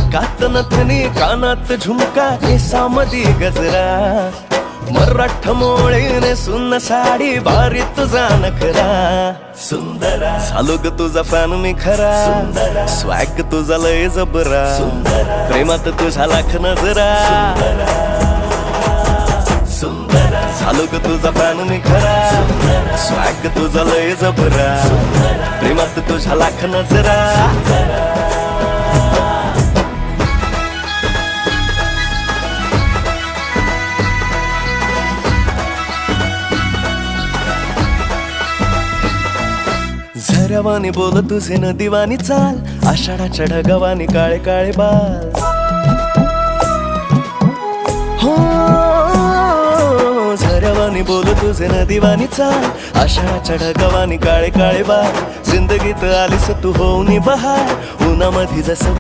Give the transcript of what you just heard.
नाकात नथनी कानात झुमका केसामधी गजरा मराठ मोळीने सुन्न साडी भारी तुझा नखरा सुंदरा झालो ग तुझा फॅन मी खरा स्वॅग तुझा लय जबरा प्रेमात तुझा लाख नजरा झालो ग तुझा फॅन मी खरा स्वॅग तुझा लय जबरा प्रेमात तुझा लाख नजरा झऱ्यावानी बोल तुझे नदीवानी चाल आषाढाच्या ढगावानी काळे काळे बाल हो झऱ्यावानी बोल तुझे नदीवानी चाल आषाढाच्या ढगावानी काळे काळे बाल जिंदगीत आलीस तू होऊन बहार उन्हामध्ये जसं